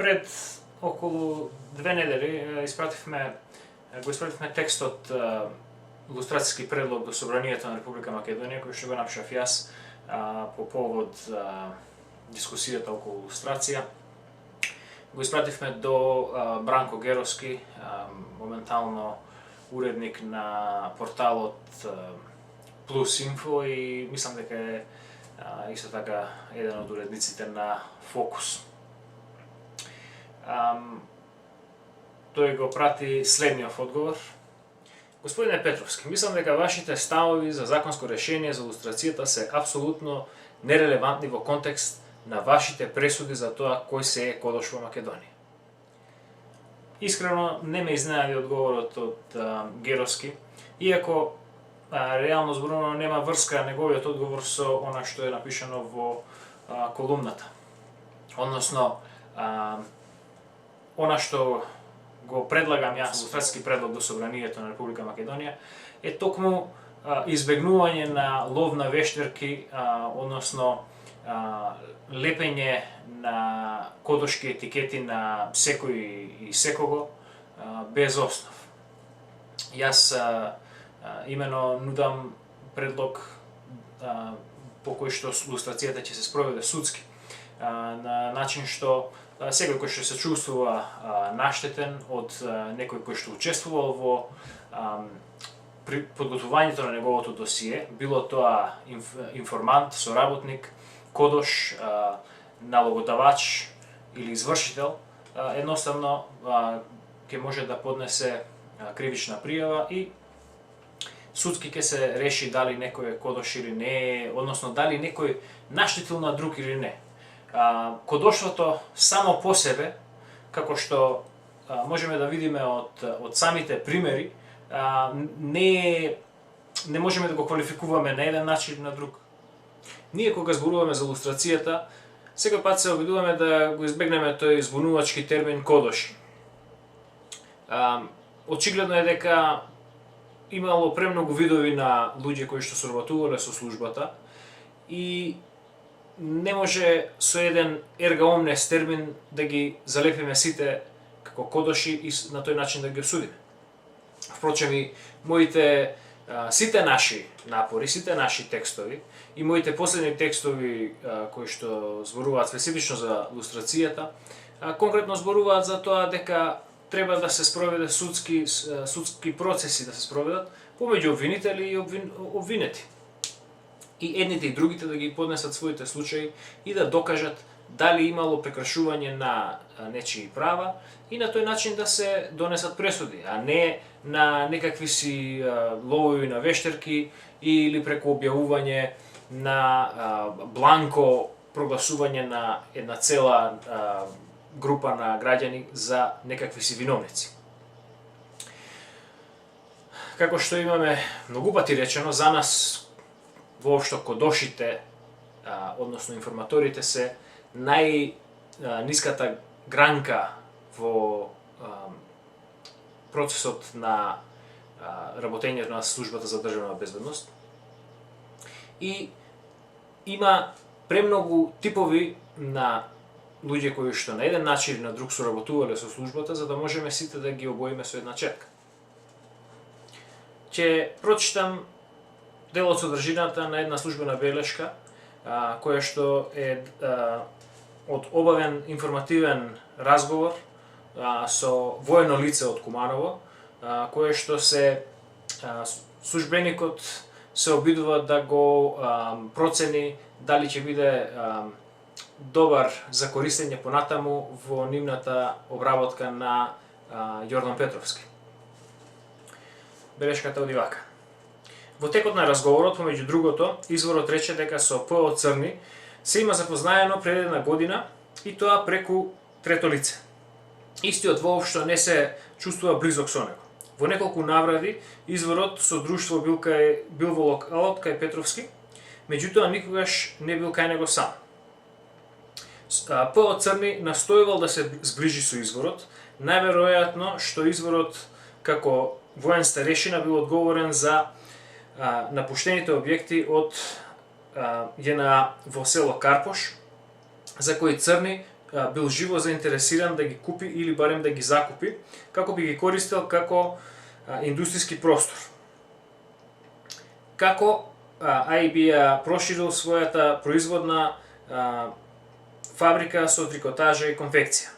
Пред околу 2 недели го испративме текстот илустрацијски предлог до Собранието на Република Македонија, кој што го напишав јас по повод дискусијата околу илустрација. Го испративме до Бранко Геровски, моментално уредник на порталот Плюс Инфо, и мислам дека е исто така еден од уредниците на Фокус. Тој го прати следниот одговор. Господине Петровски, мислам дека вашите ставови за законско решение за илустрацијата се апсолутно нерелевантни во контекст на вашите пресуди за тоа кој се е Кодош во Македонија. Искрено не ме изненади одговорот од Геровски, иако реално зборувано нема врска неговиот одговор со она што е напишано во колумната. Односно, она што го предлагам јас, илустрацијски предлог до Собранието на Република Македонија, е токму избегнување на лов на вештерки, односно лепење на кодошки етикети на секој и секого без основ. Јас имено нудам предлог по кој што илустрацијата ќе се спроведе судски, на начин што секој кој што се чувствува наштетен од некој кој што учествувал во подготвувањето на неговото досие, било тоа информант, соработник, кодош, налогодавач или извршител, едноставно ќе може да поднесе кривична пријава и судски ќе се реши дали некој е кодош или не, односно дали некој наштетил на друг или не. Кодоштвото само по себе, како што можеме да видиме од самите примери, не можеме да го квалификуваме на еден начин или на друг. Ние кога зборуваме за илустрацијата, секој пат се обидуваме да го избегнеме тој збунувачки термин кодоши. Очигледно е дека имало премногу видови на луѓе кои што соработувале со службата и не може со еден ерга омнес термин да ги залепиме сите како кодоши и на тој начин да ги осудиме. Впрочем, и моите сите наши напори, сите наши текстови и моите последни текстови кои што зборуваат специфично за илустрацијата, конкретно зборуваат за тоа дека треба да се спроведе судски процеси да се спроведат помеѓу обвинители и обвинети. И едните и другите да ги поднесат своите случаи и да докажат дали имало прекршување на нечии права и на тој начин да се донесат пресуди, а не на некакви си ловови на вештерки или преку објавување на бланко прогласување на една цела група на граѓани за некакви си виновници. Како што имаме многу пати речено, за нас воопшто кодошите, односно информаторите, се најниската гранка во процесот на работењето на службата за државна безбедност. И има премногу типови на луѓе кои што на еден начин или на друг соработувале со службата, за да можеме сите да ги обоиме со една четка. Ќе прочитам дел од содржината на една службена белешка, која што е од обавен информативен разговор со воено лице од Куманово, кое што службеникот се обидува да го процени дали ќе биде добар за користење понатаму во нивната обработка на Јордан Петровски. Белешката оди вака. Во текот на разговорот, помеѓу другото, изворот рече дека со П.О. Црни се има запознаено пред една година и тоа преку трето лице. Истиот воопшто не се чувствува близок со него. Во неколку навради изворот со друштво бил во локалот кај Петровски, меѓутоа никогаш не бил кај него сам. П.О. Црни настојувал да се зближи со изворот, најверојатно што изворот како воен старешина бил одговорен за напуштените објекти од во село Карпош, за кои Црни бил живо заинтересиран да ги купи или барем да ги закупи, како би ги користел како индустријски простор. Како АИБ ја проширил својата производна фабрика со трикотажа и конфекција.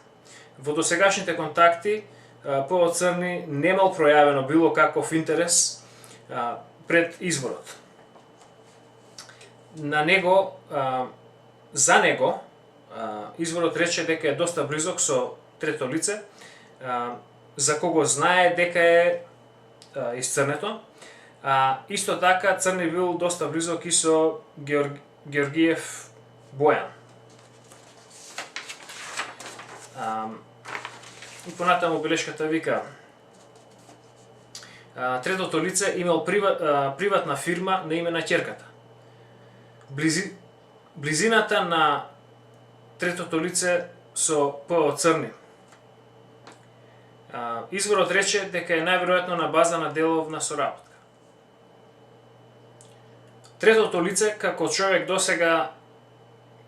Во досегашните контакти ПО Црни немал пројавено било каков интерес пред изворот. За него изворот рече дека е доста близок со трето лице, за кого знае дека е исцрнето. Исто така Црни бил доста близок и со Георгиев Бојан. И понатаму белешката вика: третото лице имал приватна фирма на име на ќерката. Близината на третото лице со ПО Црни. Изворот рече дека е најверојатно на база на деловна соработка. Третото лице како човек досега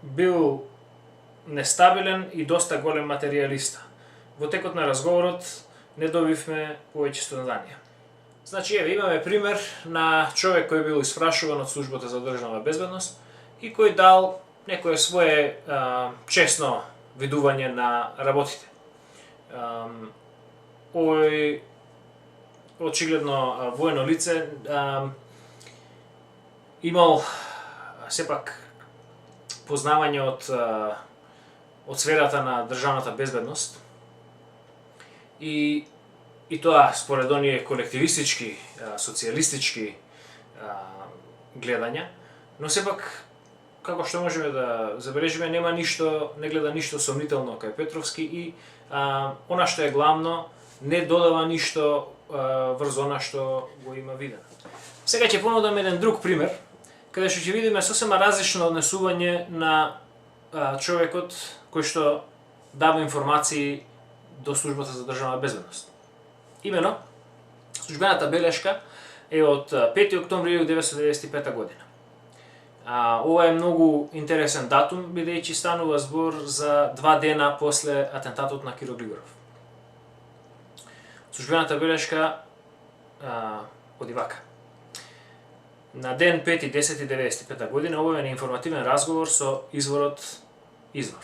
бил нестабилен и доста голем материјалиста. Во текот на разговорот не добивме повеќе стознања. Значи, еве имаме пример на човек кој бил испрашуван од службата за државна безбедност и кој дал некое свое честно видување на работите. Овој очигледно воено лице имал сепак познавање од сферата на државната безбедност и тоа според оние колективистички, социјалистички гледања, но сепак како што можеме да забележиме, не гледа ништо сомнително кај Петровски и она што е главно, не додава ништо врз она што го има видено. Сега ќе понудам еден друг пример, каде што ќе видиме сосема различно однесување на човекот кој што дава информации до службата за државна безбедност. Имено, службената белешка е од 5 октомври 1995 година. Ова е многу интересен датум, бидејќи станува збор за 2 дена после атентатот на Киро Глигоров. Службената белешка оди вака. На ден 5.10.1995 година обавен информативен разговор со изворот Извор.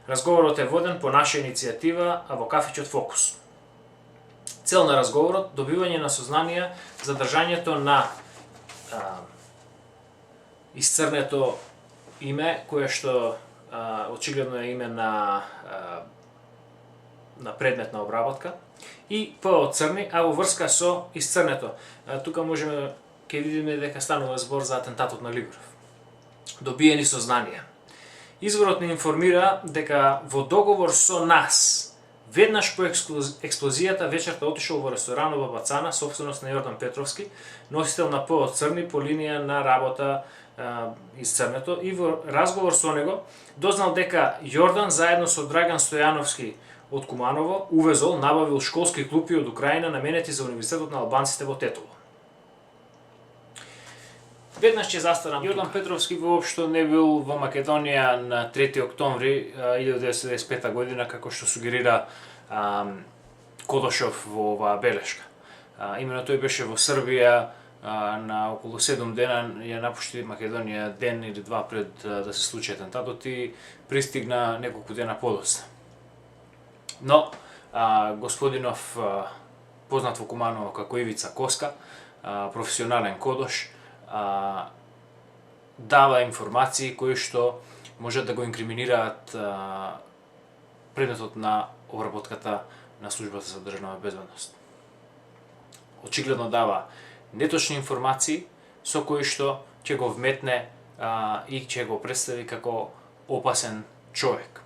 Разговорот е воден по наша иницијатива, а во кафичот Фокус. Цел на разговорот добивање на сознанија за држањето на исцрнето име, кое што очигледно е име на предмет на обработка, и ПО Црни, а во врска со исцрнето. Тука можеме ќе видиме дека станува збор за атентатот на Глигоров. Добиени сознанија. Изворот ни информира дека во договор со нас, веднаш по експлозијата вечерта отишол во ресторанот во Бацана, собственост на Јордан Петровски, носител на ПО Црни по линија на работа исцрнето, и во разговор со него дознал дека Јордан заедно со Драган Стојановски од Куманово увезол, набавил школски клупи од Украина наменети за Универзитетот на албанците во Тетово. Веднаш ќе застанам. Јордан Петровски воопшто не бил во Македонија на 3 октомври 1995 година, како што сугерира Кодошов во оваа белешка. Имено тој беше во Србија на околу 7 дена, ја напушти Македонија ден или два пред да се случи атентатот и пристигна неколку дена подоцна. Но господинов, познат во Куманово како Ивица Коска, професионален кодош, дава информации кои што можат да го инкриминираат предметот на обработката на службата за државна безбедност. Очигледно дава неточни информации со кои што ќе го вметне и ќе го представи како опасен човек.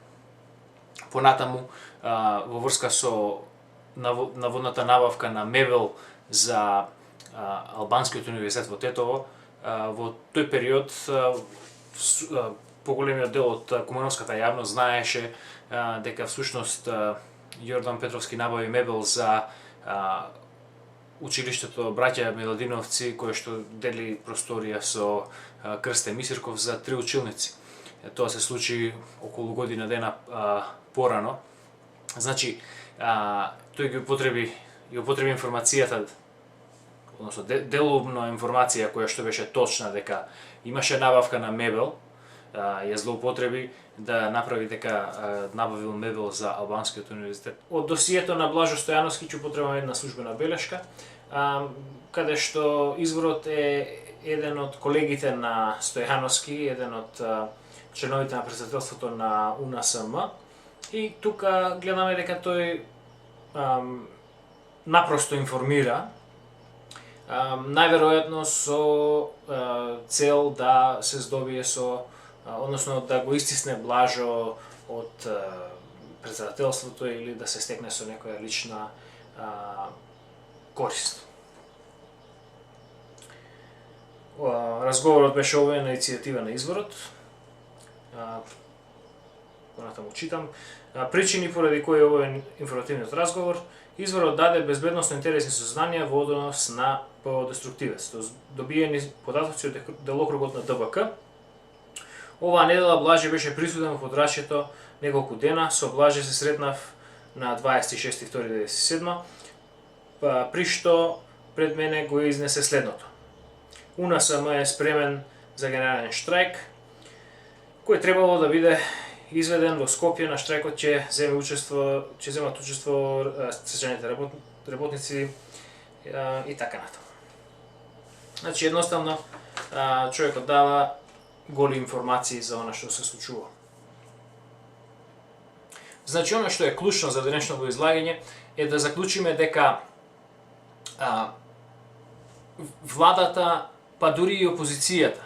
Понатаму, во врска со наводната набавка на мебел за Албанскиот универзитет во Тетово, во тој период поголемиот дел од кумановската јавност знаеше дека всушност Јордан Петровски набави мебел за училиштето браќа Миладиновци, кој што дели просторија со Крсте Мисирков за 3 училници. Тоа се случи околу година дена порано. Значи, тој ги употреби информацијата, односно деловна информација која што беше точна дека имаше набавка на мебел, ја злоупотреби да направи дека набавил мебел за Албанскиот универзитет. Од досието на Блажо Стојановски ќе употребам една службена белешка, каде што изворот е еден од колегите на Стојановски, еден од членовите на претседателството на УНСМ, и тука гледаме дека тој напросто информира, најверојатно со цел да се здобие со, односно да го истисне Блажо од претседателството или да се стекне со некоја лична корист. Разговорот беше овој на иницијатива на изворот. Понатаму читам. Причини поради кои овој информативниот разговор. Изворот даде безбедносно интересни сознанија во однос на деструктивец. Добиени податоци од делокругот на ДБК. Оваа недела Блаже беше присутен во подрачјето неколку дена. Со Блаже се сретнав на 26.2.1997, при што пред мене го изнесе следното. УНСМ е спремен за генерален штрајк, кој требало да биде изведен во Скопје. На штрајкот ќе земат учество стечајните работници и така натаму. Значи, едноставно, човекот дава голи информации за она што се случува. Значи, она што е клучно за денешното излагање е да заклучиме дека владата, па дури и опозицијата,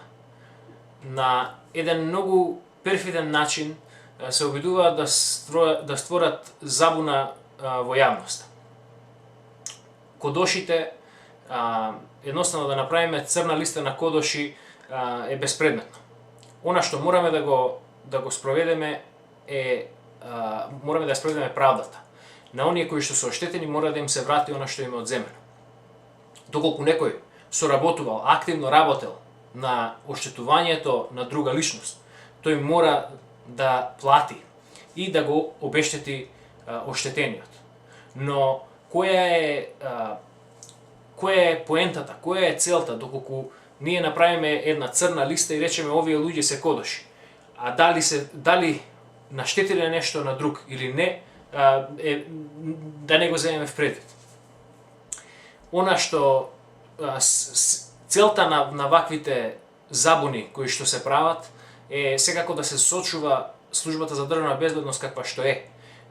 на еден многу перфиден начин се обидуваат да створат забуна во јавноста. Кодошите, едноставно да направиме црна листа на кодоши е безпредметно. Она што мораме да го спроведеме е мораме да спроведеме правдата. На оние кои што се оштетени мора да им се врати она што им е одземено. Доколку некој соработувал, активно работел на оштетувањето на друга личност, тој мора да плати и да го обештети оштетениот. Но која е поентата, која е целта доколку ние направиме една црна листа и речеме овие луѓе се кодоши, а дали наштетиле нешто на друг или не, да не го земеме в предвид. Она што целта на ваквите забуни кои што се прават е секако да се сочува службата за државна безбедност каква што е,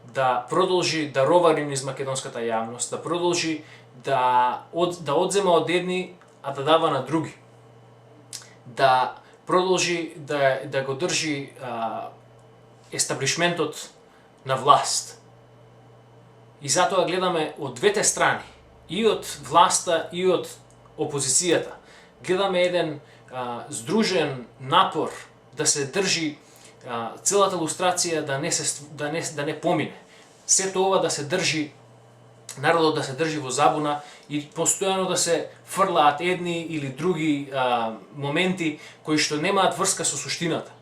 да продолжи да ровари низ македонската јавност, да продолжи да одзема од едни, а да дава на други, да продолжи да го држи естаблишментот на власт. И затоа гледаме од двете страни, и од власта и од опозицијата, гледаме еден здружен напор да се држи целата лустрација да не помине. Сето ова да се држи, народот да се држи во забуна и постојано да се фрлаат едни или други моменти кои што немаат врска со суштината.